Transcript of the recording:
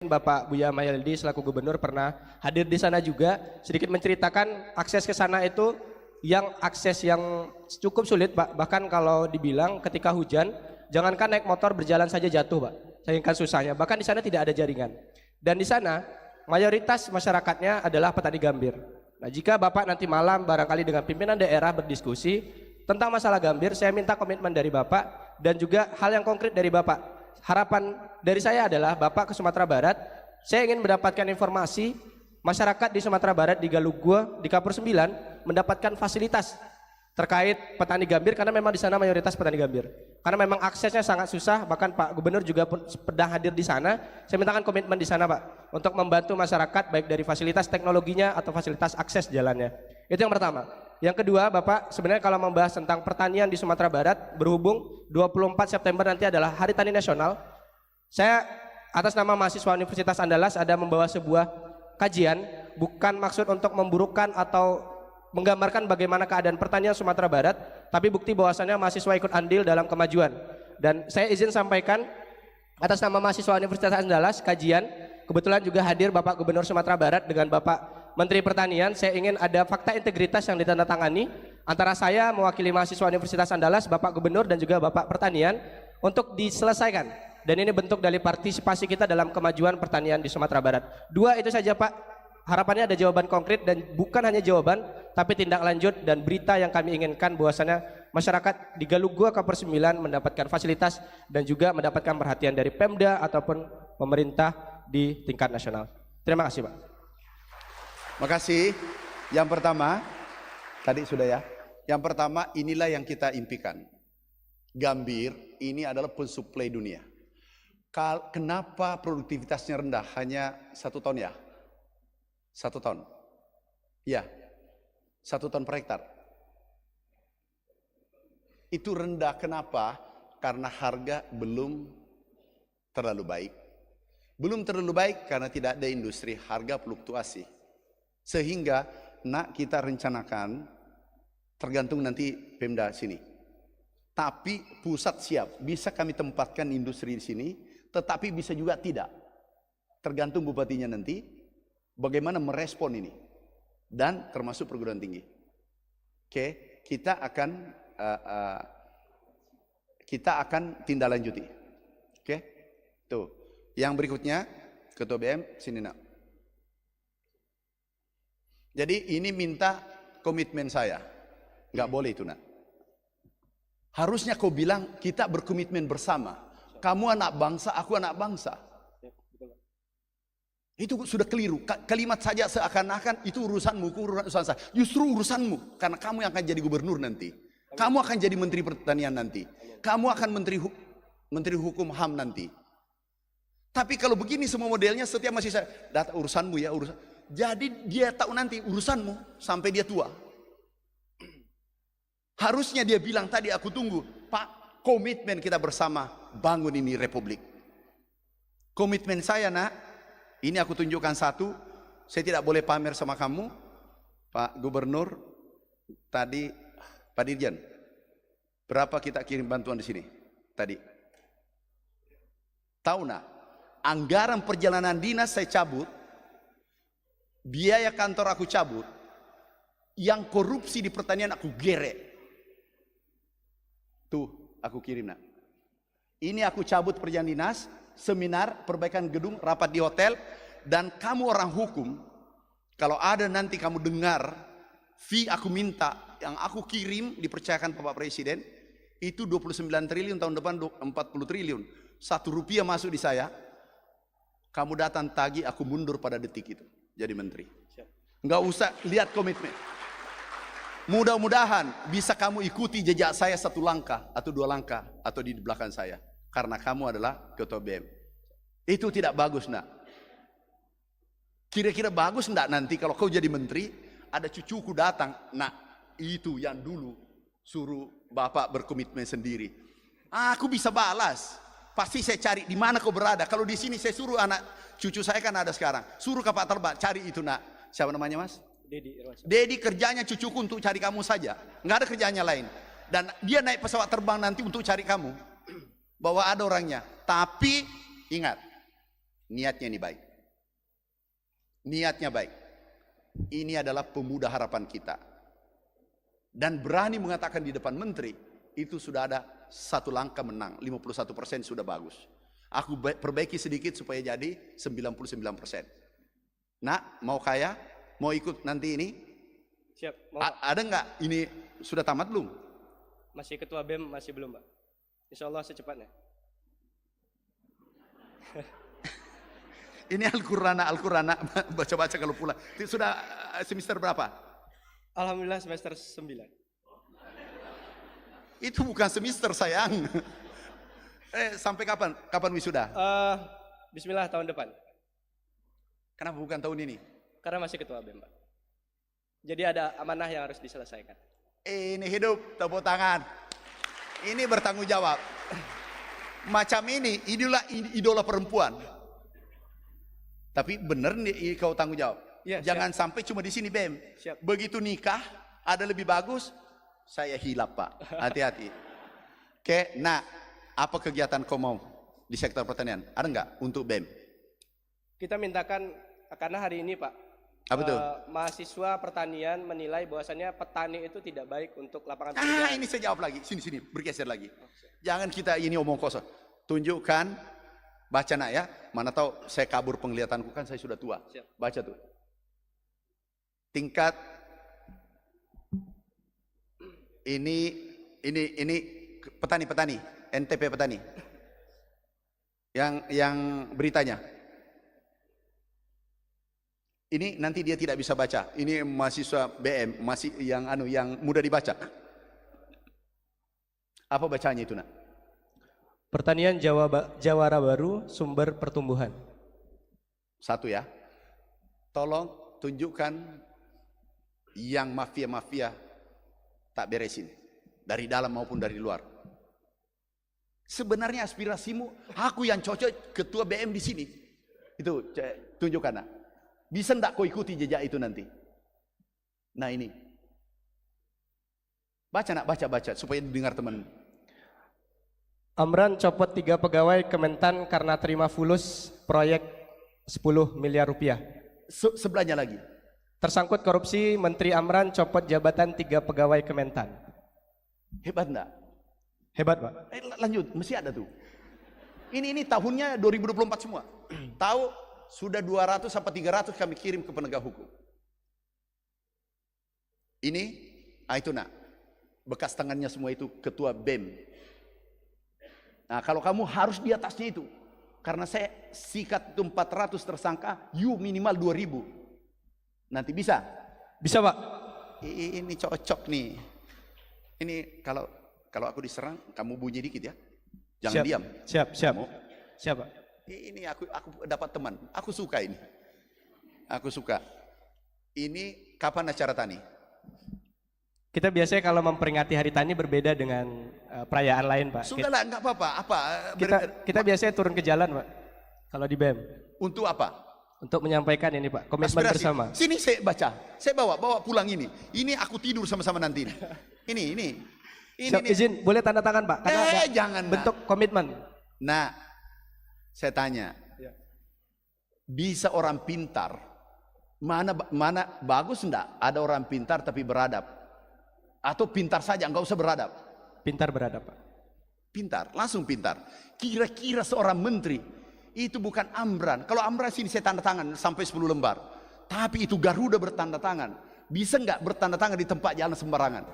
Bapak Buya Mahyildi selaku gubernur pernah hadir di sana juga, sedikit menceritakan akses ke sana itu akses yang cukup sulit Pak. Bahkan kalau dibilang ketika hujan, jangankan naik motor berjalan saja jatuh Pak. Saking susahnya. Bahkan di sana tidak ada jaringan. Dan di sana mayoritas masyarakatnya adalah petani gambir. Nah, jika Bapak nanti malam barangkali dengan pimpinan daerah berdiskusi tentang masalah gambir, saya minta komitmen dari Bapak dan juga hal yang konkret dari Bapak. Harapan dari saya adalah Bapak ke Sumatera Barat, saya ingin mendapatkan informasi masyarakat di Sumatera Barat, di Galugua, di Kapur 9 mendapatkan fasilitas terkait petani gambir, karena memang di sana mayoritas petani gambir. Karena memang aksesnya sangat susah, bahkan Pak Gubernur juga pernah hadir di sana. Saya mintakan komitmen di sana Pak, untuk membantu masyarakat baik dari fasilitas teknologinya atau fasilitas akses jalannya. Itu yang pertama. Yang kedua Bapak, sebenarnya kalau membahas tentang pertanian di Sumatera Barat, berhubung 24 September nanti adalah Hari Tani Nasional, saya atas nama mahasiswa Universitas Andalas ada membawa sebuah kajian, bukan maksud untuk memburukkan atau menggambarkan bagaimana keadaan pertanian Sumatera Barat, tapi bukti bahwasannya mahasiswa ikut andil dalam kemajuan. Dan saya izin sampaikan atas nama mahasiswa Universitas Andalas kajian, kebetulan juga hadir Bapak Gubernur Sumatera Barat dengan Bapak Menteri Pertanian. Saya ingin ada fakta integritas yang ditandatangani antara saya mewakili mahasiswa Universitas Andalas, Bapak Gubernur dan juga Bapak Pertanian untuk diselesaikan. Dan ini bentuk dari partisipasi kita dalam kemajuan pertanian di Sumatera Barat. Dua itu saja Pak. Harapannya ada jawaban konkret dan bukan hanya jawaban, tapi tindak lanjut dan berita yang kami inginkan bahwasanya masyarakat di Galugua Kapur 9 mendapatkan fasilitas dan juga mendapatkan perhatian dari Pemda ataupun pemerintah di tingkat nasional. Terima kasih Pak. Makasih. Yang pertama, tadi sudah ya. Yang pertama, inilah yang kita impikan. Gambir ini adalah pensuplai dunia. Kenapa produktivitasnya rendah? Hanya 1 ton ya? 1 ton. Ya, 1 ton per hektar. Itu rendah kenapa? Karena harga belum terlalu baik. Belum terlalu baik karena tidak ada industri, harga fluktuasi. Sehingga kita rencanakan, tergantung nanti Pemda sini. Tapi pusat siap, bisa kami tempatkan industri di sini, tetapi bisa juga tidak. Tergantung bupatinya nanti bagaimana merespon ini, dan termasuk perguruan tinggi. Oke, kita akan tindak lanjuti. Oke, tuh. Yang berikutnya, Ketua BM, sini nak. Jadi ini minta komitmen saya, nggak boleh itu nak. Harusnya kau bilang kita berkomitmen bersama. Kamu anak bangsa, aku anak bangsa. Itu sudah keliru. Kalimat saja seakan-akan itu urusanmu, urusan saya. Justru urusanmu, karena kamu yang akan jadi gubernur nanti. Kamu akan jadi menteri pertanian nanti. Kamu akan menteri hukum HAM nanti. Tapi kalau begini semua modelnya, setiap masih saya, data urusanmu ya, urusan. Jadi dia tahu nanti urusanmu sampai dia tua. Harusnya dia bilang tadi, aku tunggu, Pak, komitmen kita bersama bangun ini republik. Komitmen saya nak, ini aku tunjukkan satu, saya tidak boleh pamer sama kamu, Pak Gubernur, tadi Pak Dirjen, berapa kita kirim bantuan di sini tadi? Tahu nak, anggaran perjalanan dinas saya cabut, biaya kantor aku cabut, yang korupsi di pertanian aku gerek. Tuh, aku kirim nak. Ini aku cabut perjalanan dinas, seminar, perbaikan gedung, rapat di hotel, dan kamu orang hukum, kalau ada nanti kamu dengar, fee aku minta, yang aku kirim, dipercayakan Bapak Presiden, itu 29 triliun, tahun depan 40 triliun. 1 rupiah masuk di saya, kamu datang tagih, aku mundur pada detik itu, jadi menteri. Nggak usah lihat komitmen. Mudah-mudahan bisa kamu ikuti jejak saya 1 langkah, atau 2 langkah, atau di belakang saya. Karena kamu adalah Ketua BM. Itu tidak bagus nak. Kira-kira bagus enggak nanti kalau kau jadi menteri, ada cucuku datang, nak itu yang dulu suruh bapak berkomitmen sendiri. Aku bisa balas. Pasti saya cari di mana kau berada. Kalau di sini saya suruh anak cucu saya kan ada sekarang. Suruh kapal terbang cari itu nak. Siapa namanya mas? Dedi kerjanya cucuku untuk cari kamu saja. Nggak ada kerjanya lain. Dan dia naik pesawat terbang nanti untuk cari kamu. Bahwa ada orangnya. Tapi ingat, Niatnya ini baik. Niatnya baik. Ini adalah pemuda harapan kita. Dan berani mengatakan di depan menteri, itu sudah ada satu langkah menang. 51% sudah bagus. Aku perbaiki sedikit supaya jadi 99%. Nak, mau kaya? Mau ikut nanti ini? Siap. Mau, Ada nggak? Ini sudah tamat belum? masih ketua BEM masih belum, Pak. Insya Allah secepatnya. Ini Al-Qur'ana, baca-baca kalau pulang. Sudah semester berapa? Alhamdulillah semester 9. Itu bukan semester sayang. Sampai kapan? Kapan wisuda? Bismillah tahun depan. Kenapa bukan tahun ini? Karena masih ketua BEM, Pak. Jadi ada amanah yang harus diselesaikan. Ini hidup, tepuk tangan. Ini bertanggung jawab. Macam ini idola perempuan. Tapi benar nih kau tanggung jawab. Ya, Jangan sampai cuma di sini BEM. Siap. Begitu nikah ada lebih bagus, saya hilap Pak. Hati-hati. Oke, nah apa kegiatan kau mau di sektor pertanian? Ada nggak untuk BEM? Kita mintakan karena hari ini, Pak, Apa tuh? mahasiswa pertanian menilai bahwasannya petani itu tidak baik untuk lapangan Ah, pekerjaan. ini saya jawab lagi. Sini, bergeser lagi. Jangan kita ini omong kosong. Tunjukkan, baca nak ya. Mana tahu saya kabur penglihatanku, kan saya sudah tua. Siap. Baca tuh. Tingkat ini petani, NTP petani. Yang beritanya. Ini nanti dia tidak bisa baca. Ini mahasiswa BM masih yang mudah dibaca. Apa bacanya itu, Nak? Pertanian Jawara Baru sumber pertumbuhan. Satu ya. Tolong tunjukkan yang mafia-mafia tak beresin dari dalam maupun dari luar. Sebenarnya aspirasimu, aku yang cocok ketua BM di sini. Itu tunjukkan, Nak. Bisa enggak kau ikuti jejak itu nanti? Nah ini. Baca nak, baca supaya didengar teman. Amran copot 3 pegawai Kementan karena terima fulus proyek 10 miliar rupiah. Sebelahnya lagi. Tersangkut korupsi, Menteri Amran copot jabatan 3 pegawai Kementan. Hebat enggak? Hebat, Pak. Lanjut, mesti ada tuh. Ini tahunnya 2024 semua. Tahu sudah 200 sampai 300 kami kirim ke penegak hukum. Ini, itu nak, bekas tangannya semua itu ketua BEM. Nah kalau kamu harus di atasnya itu, karena saya sikat itu 400 tersangka, you minimal 2000. Nanti bisa? Bisa, Pak. Ini cocok nih. Ini kalau aku diserang, kamu bunyi dikit ya. Jangan Siap. diam. Siap. Kamu. Siap, Pak. Ini aku dapat teman. Aku suka ini. Aku suka. Ini kapan acara tani? Kita biasanya kalau memperingati Hari Tani berbeda dengan perayaan lain, Pak. Sudahlah, enggak apa-apa. Kita biasanya turun ke jalan, Pak. Kalau di BEM. Untuk apa? Untuk menyampaikan ini, Pak, komitmen Aspirasi. bersama. Sini saya baca. Saya bawa pulang ini. Ini aku tidur sama-sama nanti. Ini. Siap, izin, boleh tanda tangan, Pak? Karena ada Jangan. bentuk komitmen. Nah, saya tanya. Ya. Bisa orang pintar? Mana bagus enggak? Ada orang pintar tapi beradab. Atau pintar saja, enggak usah beradab. Pintar beradab, Pak. Pintar, langsung pintar. Kira-kira seorang menteri itu bukan Amran. Kalau Amran sini saya tanda tangan sampai 10 lembar. Tapi itu Garuda bertanda tangan. Bisa enggak bertanda tangan di tempat jalan sembarangan?